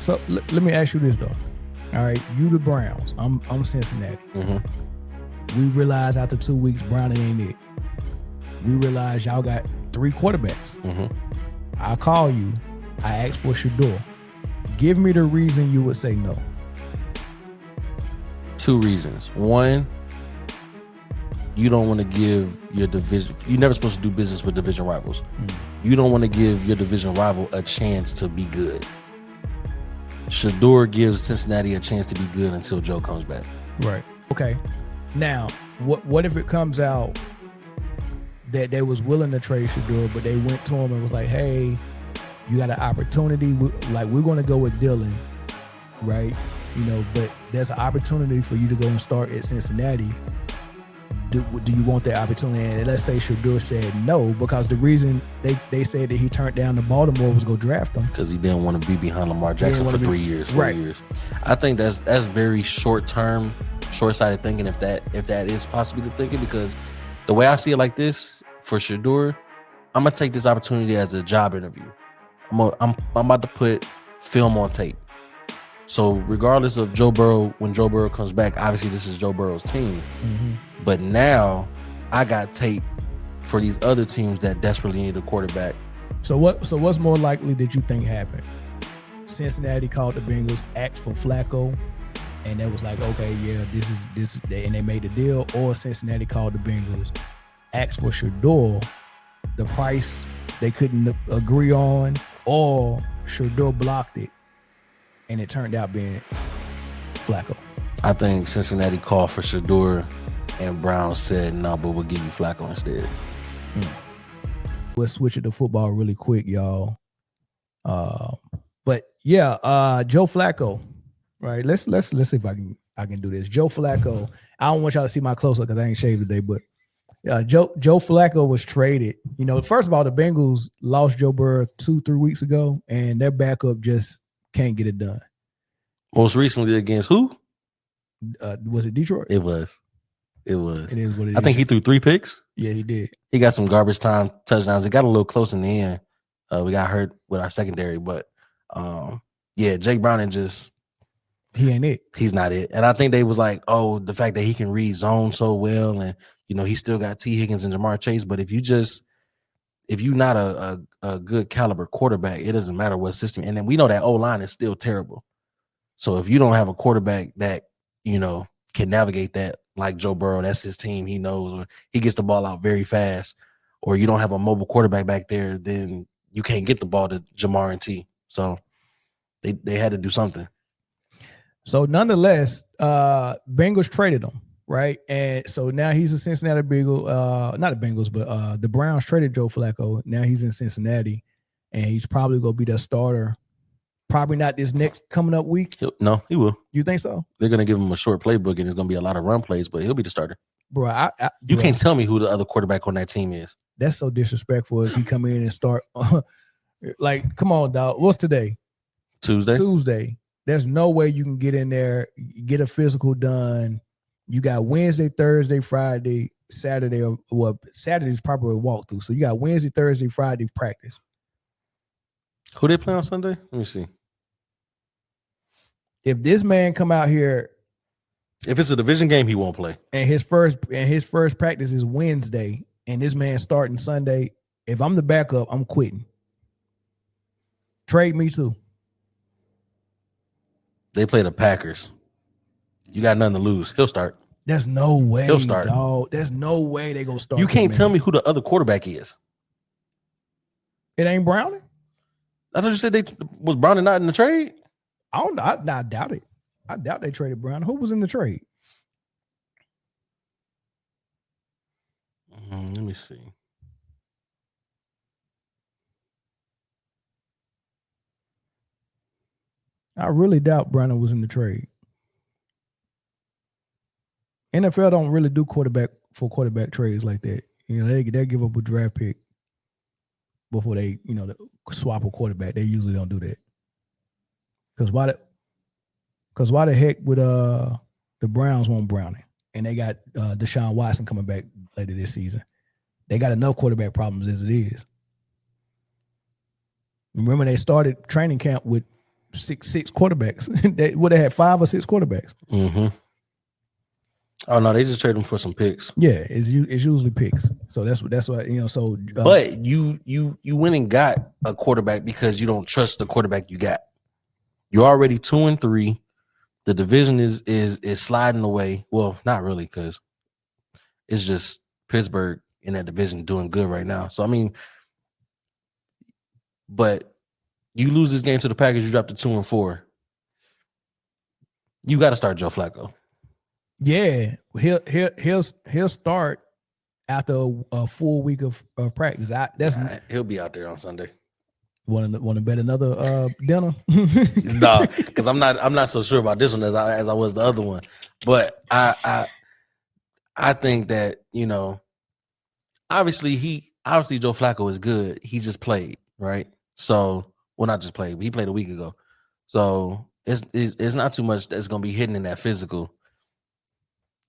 So let me ask you this though. All right, you the Browns. I'm Cincinnati. Mm-hmm. We realize after 2 weeks, Browning ain't it. We realize y'all got 3 quarterbacks. Mm-hmm. I call you. I ask for Shedeur. Give me the reason you would say no. 2 reasons. One, you don't want to give your division. You're never supposed to do business with division rivals. You don't want to give your division rival a chance to be good. Shedeur gives Cincinnati a chance to be good until Joe comes back. Right. Okay. Now, what if it comes out that they was willing to trade Shedeur, but they went to him and was like, "Hey, you got an opportunity. We're going to go with Dylan, right? But there's an opportunity for you to go and start at Cincinnati. Do you want that opportunity?" And let's say Shedeur said no, because the reason they said that he turned down to Baltimore was go draft him because he didn't want to be behind Lamar Jackson for 3 years, 4 years. I think that's very short-term, short-sighted thinking. If that is possibly the thinking, because the way I see it like this for Shedeur, I'm gonna take this opportunity as a job interview. I'm about to put film on tape. So regardless of Joe Burrow, when Joe Burrow comes back, obviously this is Joe Burrow's team. Mm-hmm. But now I got tape for these other teams that desperately need a quarterback. So what's more likely that you think happened? Cincinnati called the Bengals, asked for Flacco, and it was like, okay, yeah, this, and they made the deal. Or Cincinnati called the Bengals, asked for Shedeur, the price they couldn't agree on, or Shedeur blocked it, and it turned out being Flacco. I think Cincinnati called for Shedeur, and Browns said, no, but we'll give you Flacco instead. We'll switch it to football really quick, y'all. But yeah, Joe Flacco, right? Let's see if I can do this. Joe Flacco. I don't want y'all to see my close up because I ain't shaved today, but Joe Flacco was traded. First of all, the Bengals lost Joe Burrow 2-3 weeks ago, and their backup just can't get it done. Most recently against who? Was it Detroit? It was. It is what it is. I think he threw 3 picks. Yeah, he did. He got some garbage time touchdowns. It got a little close in the end. We got hurt with our secondary, but Jake Browning he ain't it. He's not it. And I think they was like, oh, the fact that he can read zone so well, and he still got T. Higgins and Jamar Chase. But if you're not a good caliber quarterback, it doesn't matter what system. And then we know that O-line is still terrible. So if you don't have a quarterback that can navigate that, like Joe Burrow, that's his team. He knows, or he gets the ball out very fast, or you don't have a mobile quarterback back there, then you can't get the ball to Jamar and T. So they had to do something. So nonetheless, Bengals traded him, right? And so now he's a Cincinnati Bengal, not the Bengals, but the Browns traded Joe Flacco. Now he's in Cincinnati, and he's probably going to be their starter. Probably not this next coming up week. No, he will. You think so? They're going to give him a short playbook, and there's going to be a lot of run plays, but he'll be the starter. Bro, you can't tell me who the other quarterback on that team is. That's so disrespectful if he come in and start. Like, come on, dog. What's today? Tuesday. There's no way you can get in there, get a physical done. You got Wednesday, Thursday, Friday, Saturday. Saturday's probably a walkthrough. So you got Wednesday, Thursday, Friday practice. Who they play on Sunday? Let me see. If this man come out here, if it's a division game, he won't play. And his first practice is Wednesday, and this man starting Sunday. If I'm the backup, I'm quitting. Trade me too. They play the Packers. You got nothing to lose. He'll start. There's no way. He'll start. Dog. There's no way they gonna start. You can't tell me who the other quarterback is. It ain't Browning. I thought you said was Browning not in the trade. I don't know. I doubt it. I doubt they traded Brown. Who was in the trade? Let me see. I really doubt Brown was in the trade. NFL don't really do quarterback trades like that. They give up a draft pick before they swap a quarterback. They usually don't do that. Because why the heck would the Browns want Browning? And they got Deshaun Watson coming back later this season. They got enough quarterback problems as it is. Remember, they started training camp with six quarterbacks. They would have had 5 or 6 quarterbacks. Mm-hmm. Oh no, they just trade them for some picks. Yeah, it's usually picks. So that's what you know. So, but you went and got a quarterback because you don't trust the quarterback you got. You're already 2-3. The division is sliding away. Well, not really, because it's just Pittsburgh in that division doing good right now. So I mean, but you lose this game to the Packers, you drop to 2-4. You got to start Joe Flacco. Yeah, he'll start after a full week of practice. He'll be out there on Sunday. Want to bet another dinner? No, because I'm not so sure about this one as I was the other one. But I think that, you know, obviously Joe Flacco is good. He just played, right? So, well, not just played, but he played a week ago. So it's not too much that's gonna be hidden in that physical.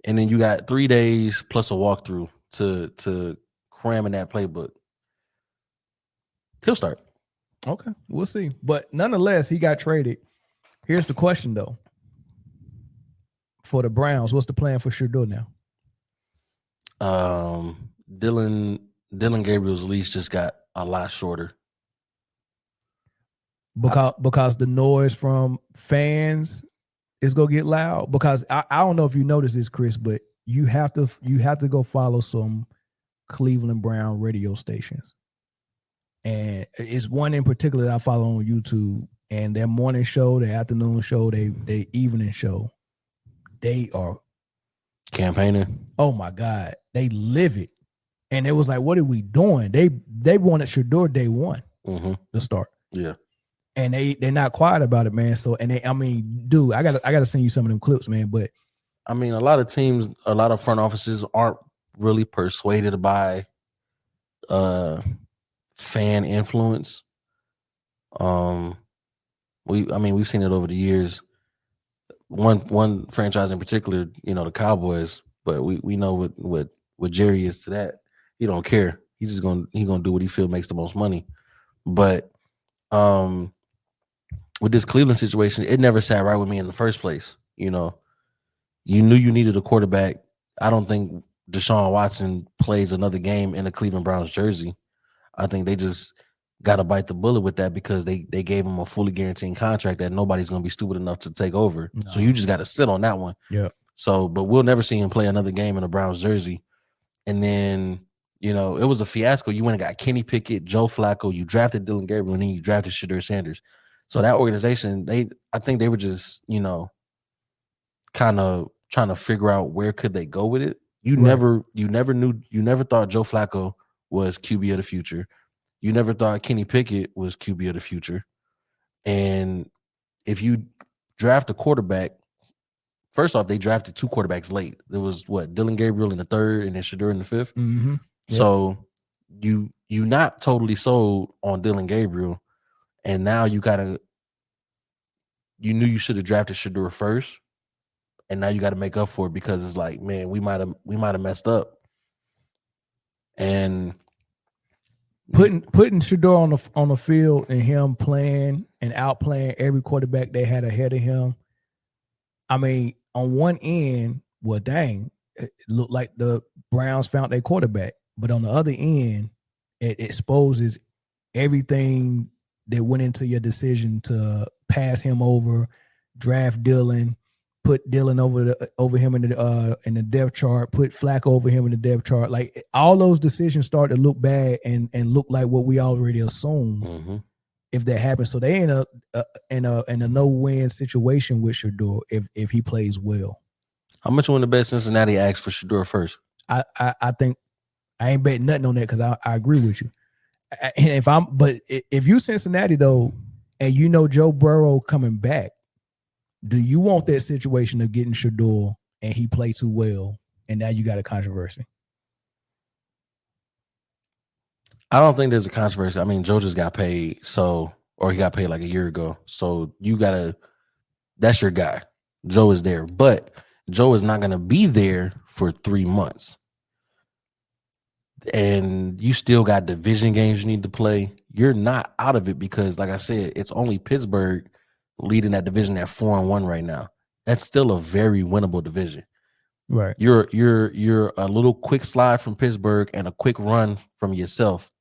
And then you got 3 days plus a walkthrough to cram in that playbook. He'll start. Okay, we'll see. But nonetheless, he got traded. Here's the question, though. For the Browns, what's the plan for Shedeur now? Dylan Gabriel's leash just got a lot shorter. Because the noise from fans is gonna get loud. Because I don't know if you noticed this, Chris, but you have to go follow some Cleveland Brown radio stations. And it's one in particular that I follow on YouTube, and their morning show, their afternoon show, their evening show, they are campaigning. Oh my God, they live it. And it was like, what are we doing? They wanted Shedeur day one to start. Yeah. And they're not quiet about it, man. So dude, I gotta send you some of them clips, man. But I mean, a lot of teams, a lot of front offices aren't really persuaded by fan influence. We've seen it over the years. One franchise in particular, you know, the Cowboys, but we know what Jerry is to that. He don't care. He's gonna do what he feel makes the most money. But with this Cleveland situation, it never sat right with me in the first place. You know, you knew you needed a quarterback. I don't think Deshaun Watson plays another game in a Cleveland Browns jersey. I think they just got to bite the bullet with that because they gave him a fully guaranteed contract that nobody's going to be stupid enough to take over. No. So you just got to sit on that one. Yeah. So, but we'll never see him play another game in a Browns jersey. And then, you know, it was a fiasco. You went and got Kenny Pickett, Joe Flacco, you drafted Dylan Gabriel, and then you drafted Shedeur Sanders. So that organization, I think they were just, you know, kind of trying to figure out where could they go with it. You never thought Joe Flacco was QB of the future. You never thought Kenny Pickett was QB of the future. And if you draft a quarterback, first off, they drafted 2 quarterbacks late. There was Dylan Gabriel in the 3rd and then Shedeur in the 5th. Mm-hmm. Yep. So you not totally sold on Dylan Gabriel, and now you knew you should have drafted Shedeur first, and now you got to make up for it because it's like, man, we might have messed up. And putting Shedeur on the field and him playing and outplaying every quarterback they had ahead of him. I mean, on one end, well, dang, it looked like the Browns found their quarterback. But on the other end, it exposes everything that went into your decision to pass him over, draft Dylan, put Dylan over him in the depth chart, put Flacco over him in the depth chart. Like all those decisions start to look bad and look like what we already assumed if that happens. So they in a no-win situation with Shedeur if he plays well. How much you want to bet Cincinnati asked for Shedeur first? I think I ain't betting nothing on that because I agree with you. And if you Cincinnati though, and you know Joe Burrow coming back, do you want that situation of getting Shedeur and he played too well, and now you got a controversy? I don't think there's a controversy. I mean, Joe just got paid, or he got paid like a year ago. So that's your guy. Joe is there, but Joe is not going to be there for 3 months. And you still got division games you need to play. You're not out of it because, like I said, it's only Pittsburgh leading that division at 4-1 right now. That's still a very winnable division. Right. You're a little quick slide from Pittsburgh and a quick run from yourself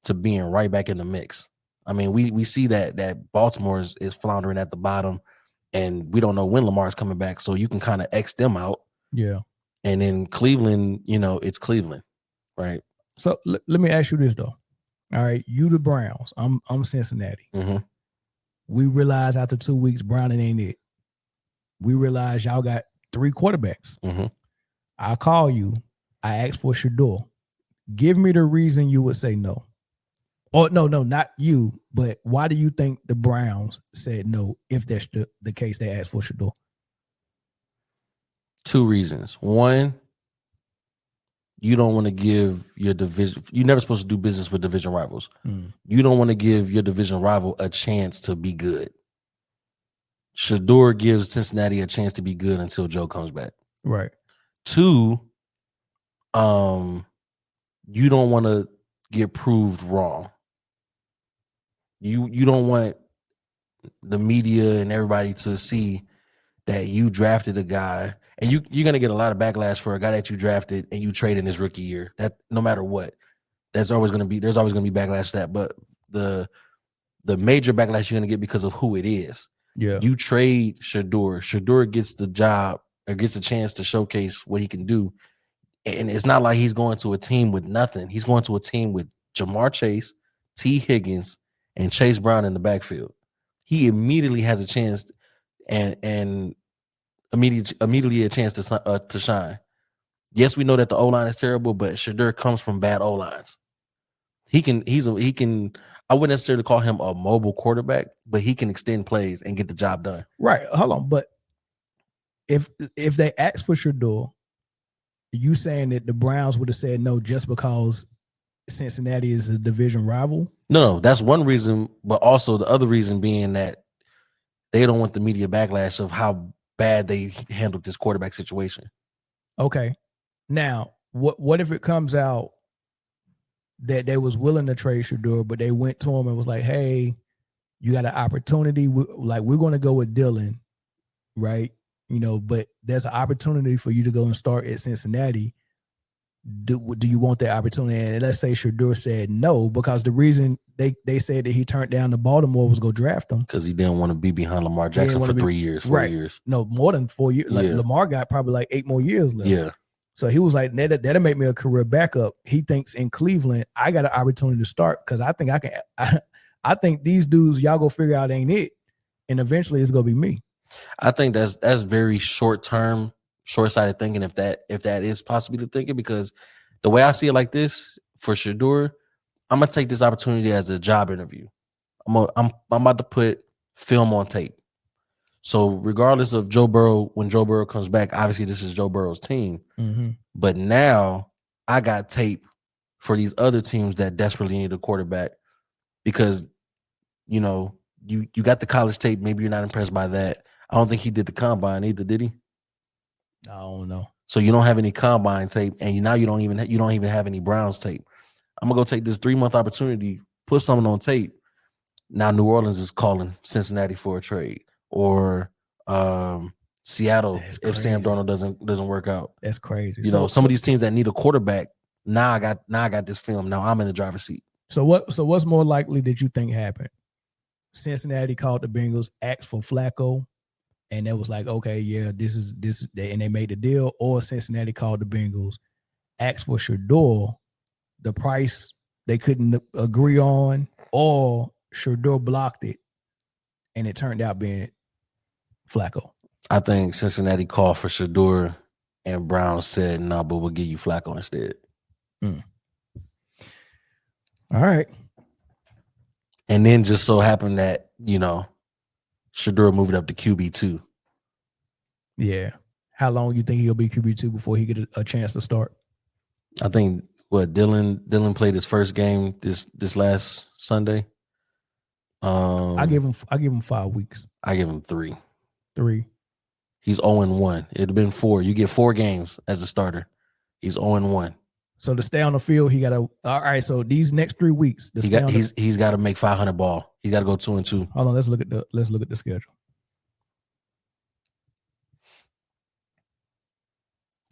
to being right back in the mix. I mean, we see that Baltimore is floundering at the bottom, and we don't know when Lamar's coming back, so you can kind of X them out. Yeah. And then Cleveland, it's Cleveland, right? So let me ask you this though. All right, you the Browns. I'm Cincinnati. Mm-hmm. We realize after 2 weeks, Browning ain't it. We realize y'all got 3 quarterbacks. Mm-hmm. I call you. I ask for Shedeur. Give me the reason you would say no. Oh, no, not you. But why do you think the Browns said no if that's the case they asked for Shedeur? 2 reasons. One, you don't want to give your division. You're never supposed to do business with division rivals. You don't want to give your division rival a chance to be good. Shedeur gives Cincinnati a chance to be good until Joe comes back. Right. 2, you don't want to get proved wrong. You don't want the media and everybody to see that you drafted a guy, and you're gonna get a lot of backlash for a guy that you drafted and you trade in his rookie year. That no matter what, there's always gonna be backlash to that. But the major backlash you're gonna get because of who it is. Yeah. You trade Shedeur. Shedeur gets the job or gets a chance to showcase what he can do. And it's not like he's going to a team with nothing. He's going to a team with Jamar Chase, T. Higgins, and Chase Brown in the backfield. He immediately has a chance and immediately a chance to shine. Yes, we know that the O-line is terrible, but Shedeur comes from bad O-lines. He can I wouldn't necessarily call him a mobile quarterback, but he can extend plays and get the job done. Right. Hold on. But if they asked for Shedeur, you saying that the Browns would have said no just because Cincinnati is a division rival? No, that's one reason, but also the other reason being that they don't want the media backlash of how bad they handled this quarterback situation. Okay. Now, what if it comes out that they was willing to trade Shedeur, but they went to him and was like, hey, you got an opportunity. We're going to go with Dylan, right? But there's an opportunity for you to go and start at Cincinnati. Do you want that opportunity? And let's say Shedeur said no, because the reason they said that he turned down to Baltimore was go draft him because he didn't want to be behind Lamar Jackson for 3 years, 4 years. No, more than 4 years. Like Lamar got probably like 8 more years left. Yeah. So he was like, that'll make me a career backup. He thinks in Cleveland, I got an opportunity to start because I think I can. I think these dudes, y'all go figure out ain't it, and eventually it's gonna be me. I think that's very short-term, short-sighted thinking if that is possibly thinking, because the way I see it like this for Shedeur, I'm gonna take this opportunity as a job interview. I'm about to put film on tape. So regardless of Joe Burrow, when Joe Burrow comes back, obviously this is Joe Burrow's team. Mm-hmm. But now I got tape for these other teams that desperately need a quarterback because, you got the college tape. Maybe you're not impressed by that. I don't think he did the combine either, did he? I don't know. So you don't have any combine tape, and now you don't even have any Browns tape. I'm gonna go take this 3-month opportunity, put something on tape. Now New Orleans is calling Cincinnati for a trade, or Seattle if Sam Darnold doesn't work out. That's crazy. Some of these teams that need a quarterback. Now I got this film. Now I'm in the driver's seat. So what's more likely that you think happened? Cincinnati called the Bengals, asked for Flacco, and it was like, okay, yeah, this is, and they made the deal. Or Cincinnati called the Bengals, asked for Shedeur, the price they couldn't agree on, or Shedeur blocked it, and it turned out being Flacco. I think Cincinnati called for Shedeur, and Browns said, no, but we'll give you Flacco instead. All right. And then just so happened that, Shedeur moved up to QB2. Yeah. How long you think he'll be QB2 before he get a chance to start? I think Dylan played his first game this last Sunday. I give him 5 weeks. I give him 3. 3. He's 0-1. It'd have been 4. You get 4 games as a starter. He's 0-1. So to stay on the field, he got to. All right. So these next 3 weeks, he's got to make 500 ball. He's got to go 2-2. Hold on. Let's look at the schedule.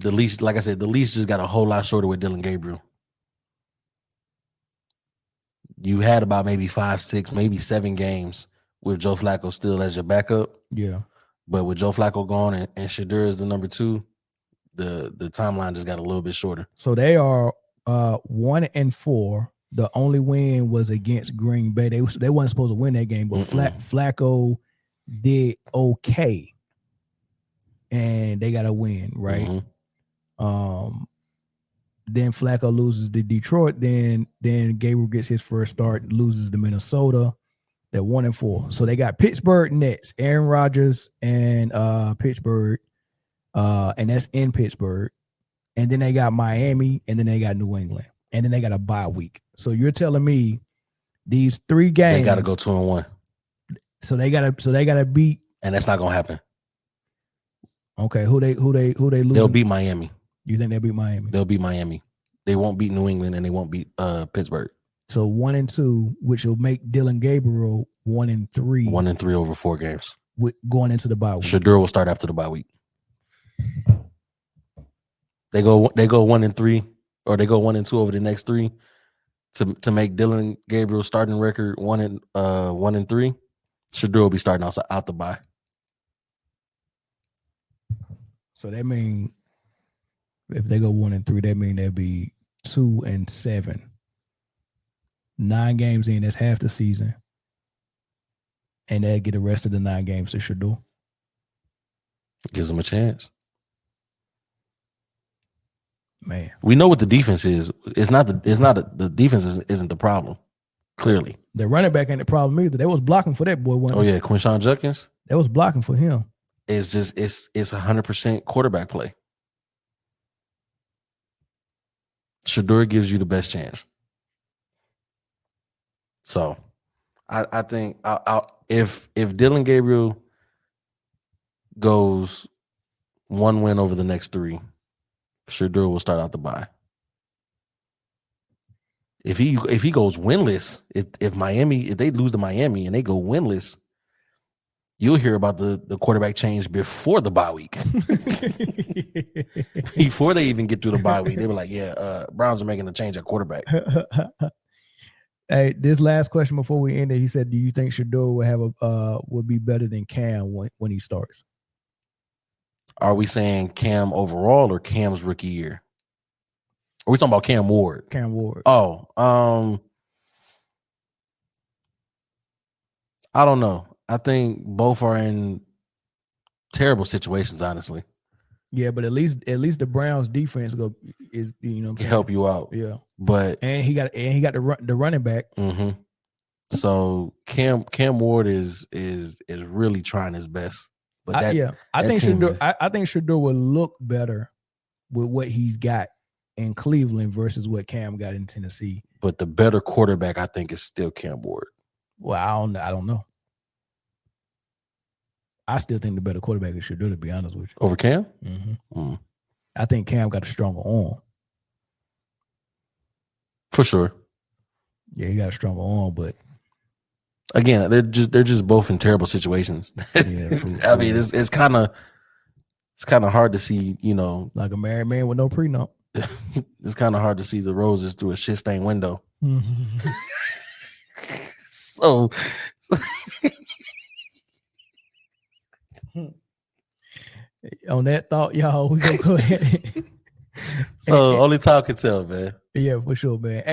The leash, like I said, the leash just got a whole lot shorter with Dylan Gabriel. You had about maybe 5, 6, maybe 7 games with Joe Flacco still as your backup. Yeah. But with Joe Flacco gone and Shedeur is the number 2, the timeline just got a little bit shorter. So they are 1-4. The only win was against Green Bay. They weren't supposed to win that game, but Flacco did okay, and they got a win, right? Mm-hmm. Then Flacco loses to Detroit. Then Gabriel gets his first start, loses to Minnesota. They're 1-4. So they got Pittsburgh next, Aaron Rodgers and Pittsburgh, and that's in Pittsburgh. And then they got Miami, and then they got New England, and then they got a bye week. So you're telling me these 3 games they got to go 2-1. So they gotta beat, and that's not gonna happen. Okay, who they lose? They'll beat Miami. You think they'll beat Miami? They'll beat Miami. They won't beat New England, and they won't beat Pittsburgh. So 1-2, which will make Dylan Gabriel 1-3. 1-3 over 4 games. With going into the bye week. Shedeur will start after the bye week. They go 1-3, or they go 1-2 over the next 3 to make Dylan Gabriel starting record 1-3. Shedeur will be starting out the bye. So that means if they go 1-3, that means they'll be 2-7. 9 games in, that's half the season. And they'll get the rest of the 9 games to Shedeur. Gives them a chance. Man, we know what the defense is. The defense isn't the problem. Clearly, the running back ain't the problem either. They was blocking for that boy. Yeah, Quinshon Judkins. They was blocking for him. It's just it's 100% quarterback play. Shedeur gives you the best chance. So, I think if Dylan Gabriel goes 1 win over the next 3, Shedeur will start out the bye. If he goes winless, if they lose to Miami and they go winless, you'll hear about the quarterback change before the bye week. Before they even get through the bye week, they were like, "Yeah, Browns are making a change at quarterback." Hey, this last question before we end it, he said, "Do you think Shedeur will be better than Cam when he starts?" Are we saying Cam overall or Cam's rookie year? Are we talking about Cam Ward? Cam Ward. Oh, I don't know. I think both are in terrible situations, honestly. Yeah, but at least the Browns defense is help you out. Yeah, but he got the running back. Mm-hmm. So Cam Ward is really trying his best. But I think Shedeur will look better with what he's got in Cleveland versus what Cam got in Tennessee. But the better quarterback, I think, is still Cam Ward. Well, I don't know. I still think the better quarterback is Shedeur, to be honest with you. Over Cam? Mm-hmm. Mm. I think Cam got a stronger arm. For sure. Yeah, he got a stronger arm, but again, they're just both in terrible situations. Yeah, I mean, it's kind of hard to see, like a married man with no prenup. It's kind of hard to see the roses through a shit stained window. Mm-hmm. so on that thought, y'all, we gonna go ahead. So only time can tell, man. Yeah, for sure, man.